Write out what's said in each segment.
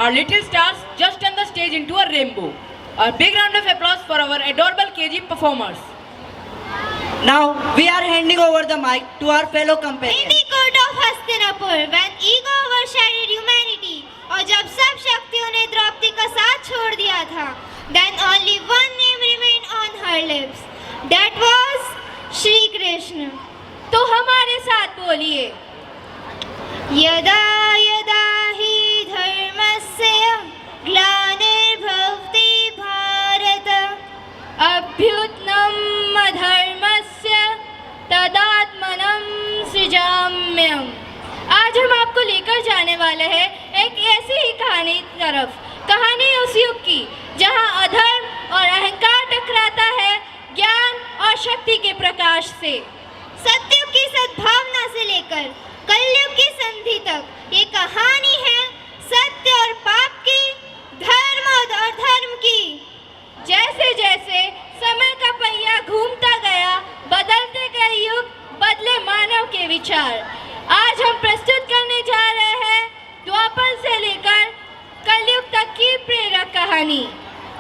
our little stars just turn the stage into a rainbow. A big round of applause for our adorable KG performers. Now we are handing over the mic to our fellow companions. In the court of Hastinapur, when ego overshadowed humanity, और जब सब शक्तियों ने द्रौपदी का साथ छोड़ दिया था, then only one name remained on her lips. That was Shri Krishna. तो हमारे साथ बोलिए, यदा यदा हि धर्मस्य ग्लानिर्भवति भारत अभ्युत्थनम् अधर्मस्य तदात्मनं सृजाम्यहम्। आज हम आपको लेकर जाने वाले हैं एक ऐसी ही कहानी तरफ। कहानी उस युग की जहां अधर्म और अहंकार टकराता है ज्ञान और शक्ति के प्रकाश से। सत्युग की सद्भावना से लेकर कलयुग की संधि तक ये कहानी है सत्य और पाप की, धर्म और धर्म की। जैसे जैसे समय का पहिया घूमता गया, बदलते गए युग, बदले मानव के विचार। आज हम प्रस्तुत करने जा रहे हैं द्वापर से लेकर कलयुग तक की प्रेरक कहानी।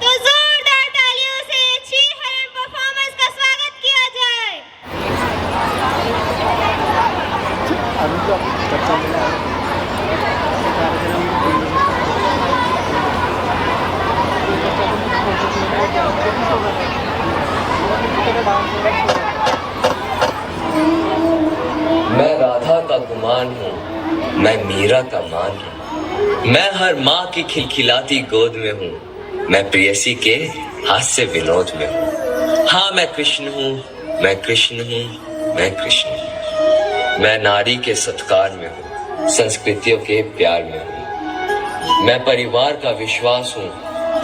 तो जोरदार तालियों से श्री हरण परफॉर्मेंस का स्वागत किया जाए। मैं राधा का गुमान हूँ, मैं मीरा का मान हूँ, मैं हर माँ की खिलखिलाती गोद में हूँ, मैं प्रेयसी के हास्य विनोद में हूँ। हाँ मैं कृष्ण हूँ, मैं कृष्ण हूँ, मैं कृष्ण हूँ। मैं नारी के सत्कार में हूँ, संस्कृतियों के प्यार में हूँ। मैं परिवार का विश्वास हूँ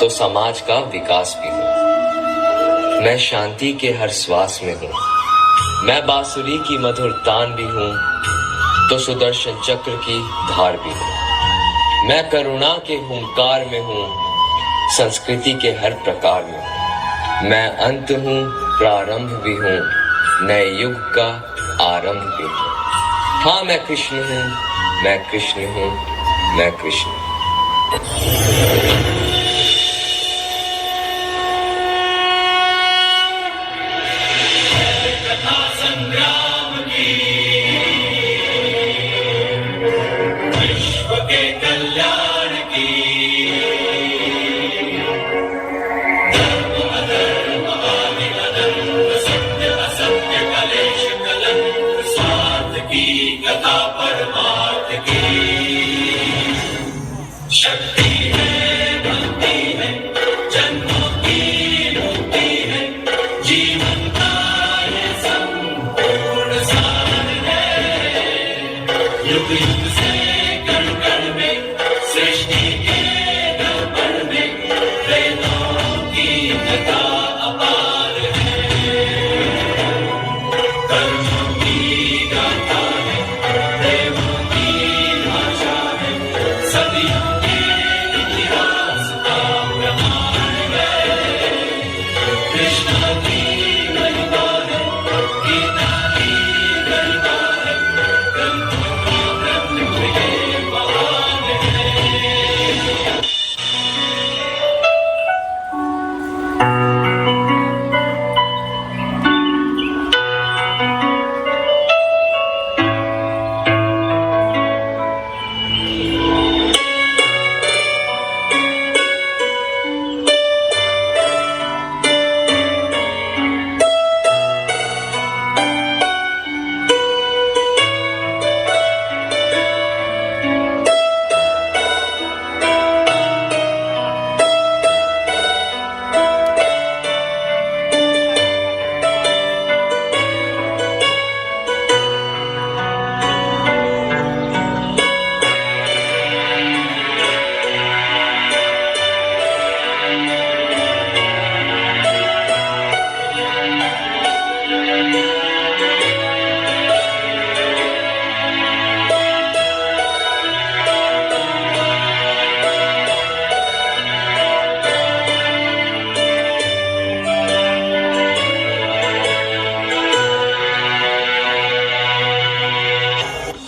तो समाज का विकास भी हूँ। मैं शांति के हर श्वास में हूँ, मैं बांसुरी की मधुर तान भी हूँ तो सुदर्शन चक्र की धार भी हूँ। मैं करुणा के हुंकार में हूँ, संस्कृति के हर प्रकार में हूँ। मैं अंत हूँ, प्रारंभ भी हूँ, नए युग का आरंभ भी हूँ। हाँ मैं कृष्ण हूँ, मैं कृष्ण हूँ, मैं कृष्ण हूँ।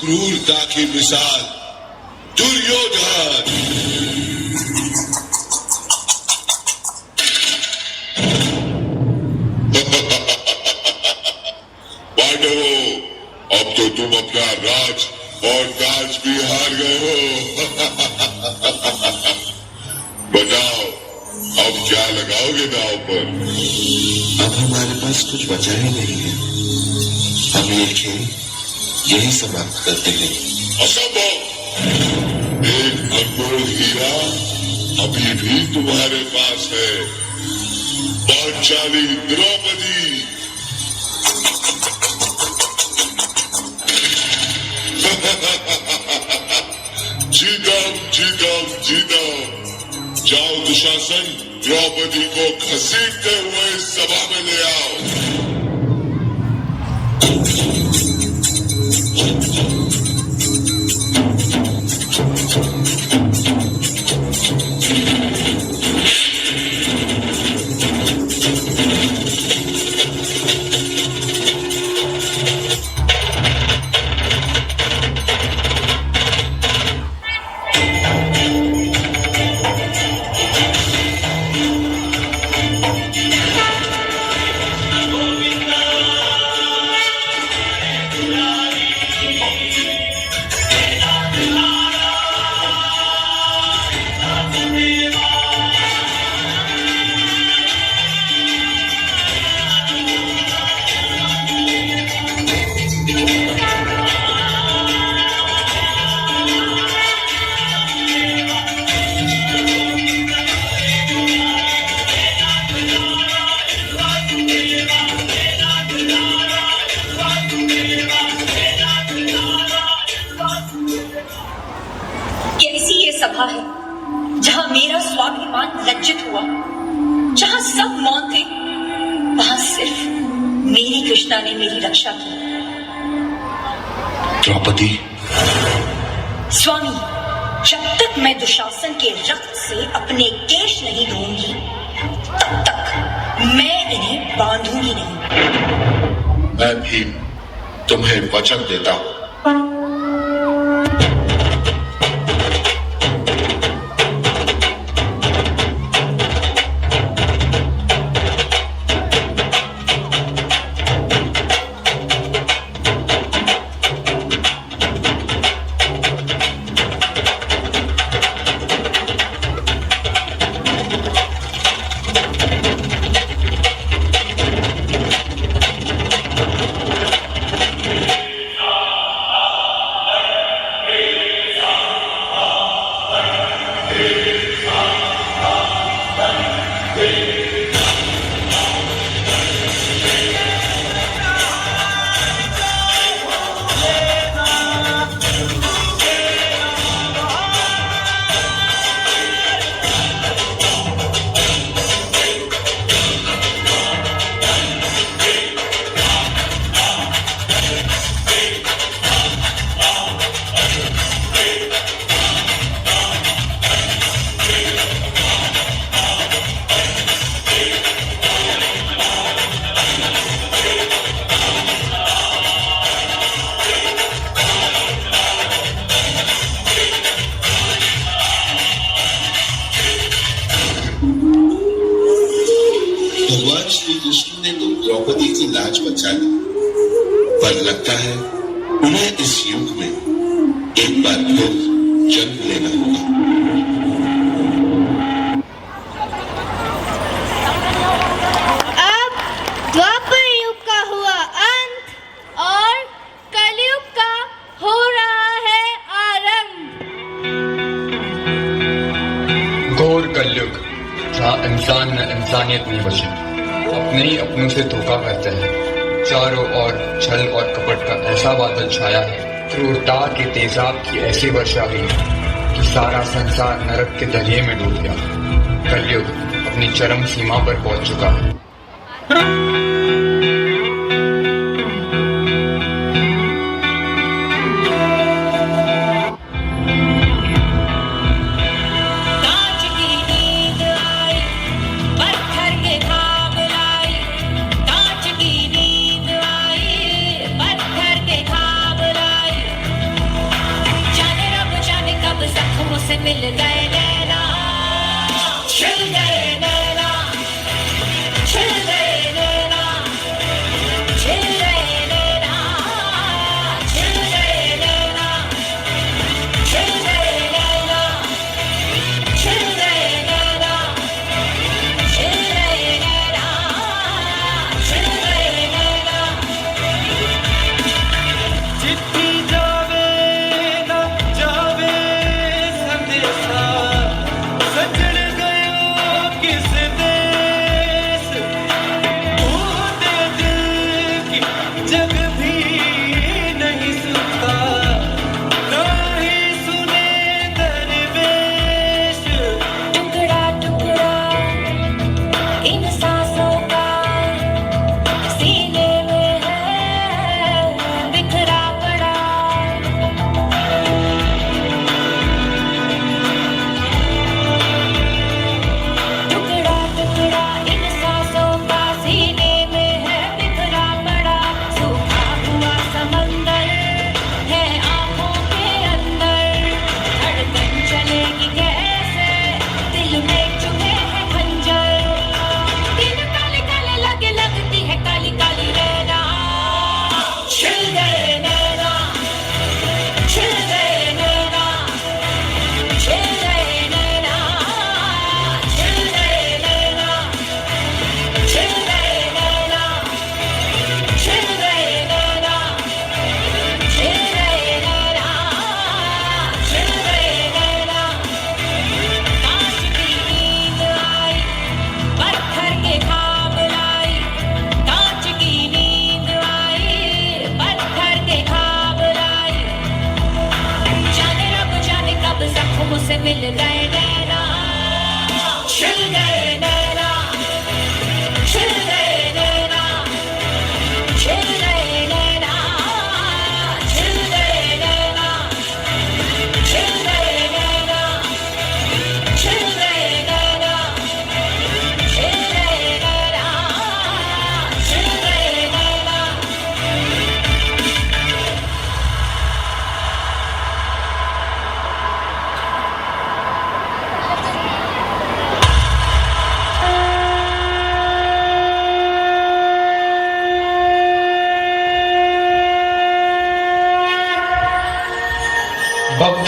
क्रूरता की मिसाल दुर्योधन। आज भी हार गए हो। बताओ अब क्या लगाओगे दांव पर? अब हमारे पास कुछ बचा ही नहीं है। हम ये खेल यही समाप्त करते हैं। असंभव! एक अनमोल हीरा अभी भी तुम्हारे पास है, पांचाली द्रौपदी। जीतम जीतम जीतम। जाओ दुशासन, द्रौपदी को घसीटते हुए इस सभा में ले आओ। कैसी ये सभा है जहां मेरा स्वाभिमान लज्जित हुआ, जहां सब मौन थे, वहां सिर्फ मेरी कृष्णा ने मेरी रक्षा की। द्रौपदी, स्वामी, जब तक मैं दुशासन के रक्त से अपने केश नहीं धोऊंगी, तब तक मैं इन्हें बांधूंगी नहीं। मैं भी तुम्हें वचन देता हूं। भगवान श्री कृष्ण ने तो द्रौपदी की लाज बचा ली, पर लगता है उन्हें इस युग में एक बार फिर जन्म लेना होगा। अब द्वापर युग का हुआ अंत और कलयुग का हो रहा है आरंभ। घोर कलयुग, जहाँ इंसान न इंसानियत नहीं बची, अपने ही अपनों से धोखा करते हैं। चारों ओर छल और कपट का ऐसा बादल छाया है, क्रूरता के तेजाब की ऐसी वर्षा हुई कि सारा संसार नरक के दरिये में डूब गया। कलयुग अपनी चरम सीमा पर पहुंच चुका है। मिल गए नैना, छिल गए नैना, छिल गए नैना।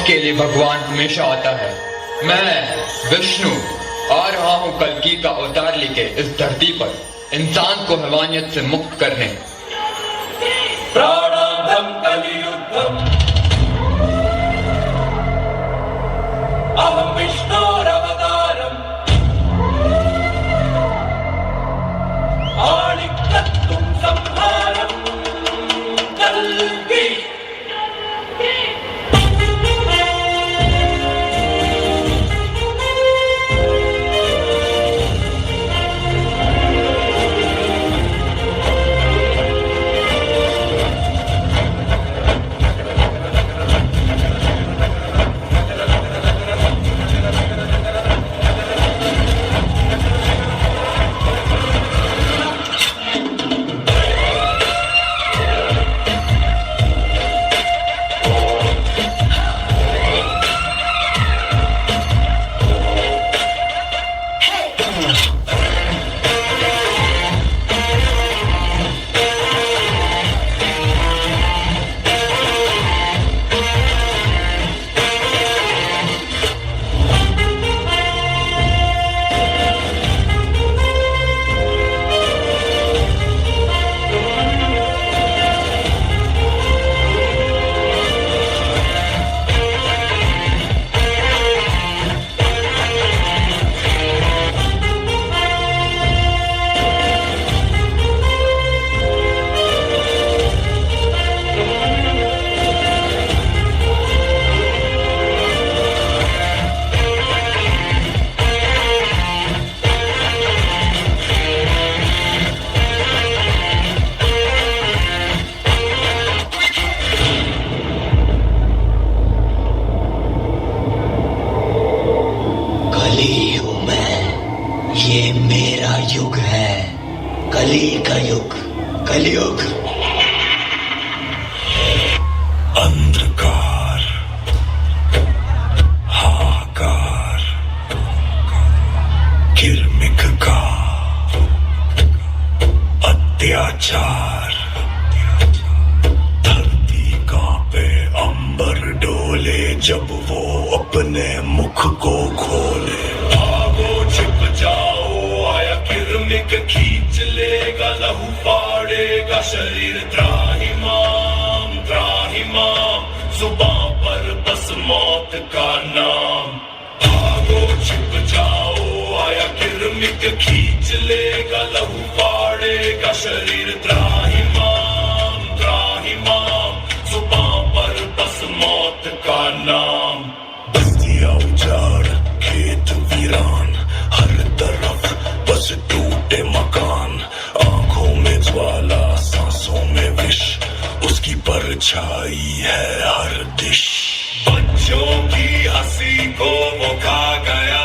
उसके लिए भगवान हमेशा आता है। मैं विष्णु आ रहा हूँ कल्कि का अवतार लेके इस धरती पर इंसान को हैवानियत से मुक्त करने। प्राणांतम कलियुद्धम अहम विष्णोरवतारम आलिकत्तुम संहारम कल्कि। ये मेरा युग है, कली का युग, कलयुग। अंधकार, हाहाकार, किरमिक का अत्याचार, धरती कांपे, अंबर डोले जब वो अपने मुख को खोले। भागो छिप जाओ, आया किरमिक खींच लेगा, लहू फाड़ेगा शरीर। त्राहिमाम त्राहिमाम, जुबां पर बस मौत का नाम। भागो छिप जाओ, आया किरमिक खींच लेगा, लहू फाड़ेगा शरीर। त्राहिमाम त्राहिमाम, जुबां पर बस मौत का नाम। बस्तियां उजाड़, खेत वीरान, हर तरफ बस टूटे मकान। आंखों में ज्वाला, सांसों में विष, उसकी परछाई है हर दिश। बच्चों की हंसी को वो खा गया,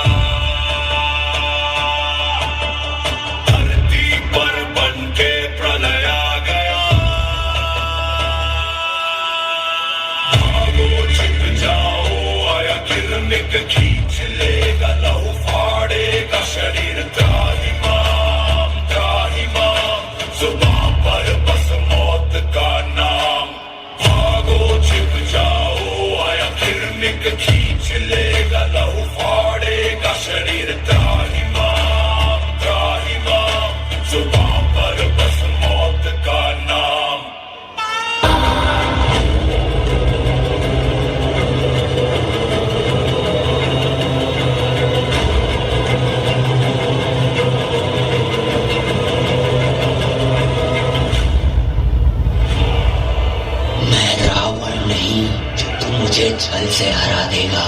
धरती पर बनके प्रलय आ गया। भागो छिप जाओ, आया किरमिक खींच लेगा, लहू फाड़ेगा शरीर। त्राहिमाम त्राहिमाम, जुबां पर बस मौत का नाम। भागो छिप जाओ, आया किरमिक खींच लेगा, लहू फाड़ेगा शरीर। त्राहिमाम त्राहिमाम, जुबां पर बस मौत का नाम। मैं रावण नहीं जो तू मुझे छल से हरा देगा।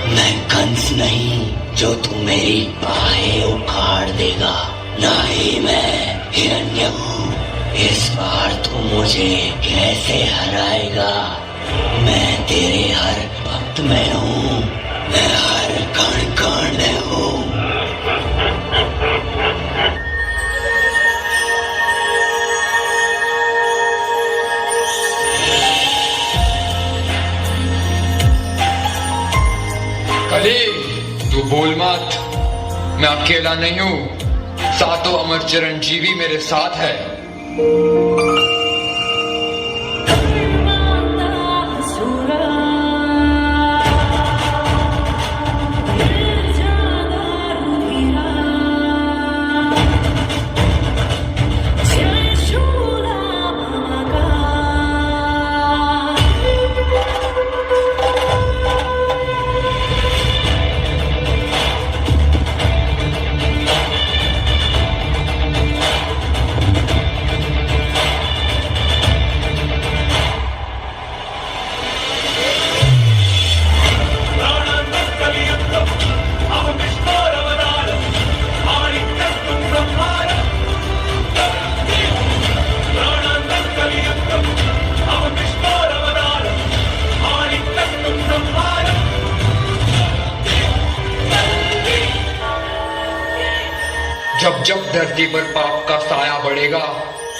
मैं कंस नहीं जो तू मेरी बाहें उखाड़ देगा। ना ही मैं हिरण्य हूँ, इस बार तू मुझे कैसे हराएगा। मैं तेरे हर भक्त में हूँ, मैं हर कण कण में हूँ। कली, तू बोल मत, मैं अकेला नहीं हूँ। सातों अमर चिरंजीवी मेरे साथ है। धरती पर पाप का साया बढ़ेगा,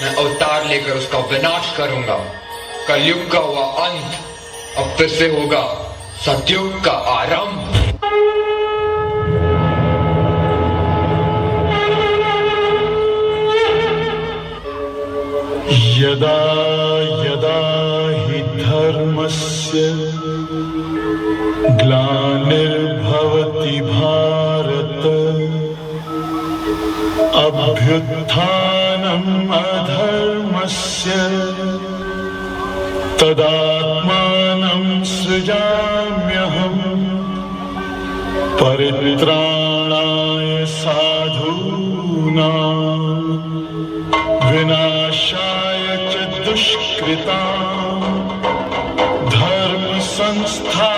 मैं अवतार लेकर उसका विनाश करूंगा। कलयुग का हुआ अंत अब फिर से होगा सतयुग का आरंभ। यदा यदा हि धर्मस्य ग्लानिर्भवति भारत अभ्युत्थानम् अधर्मस्य तदात्मानं सृजाम्यहम् परित्राणाय साधूनां विनाशाय च दुष्कृतां धर्म संस्था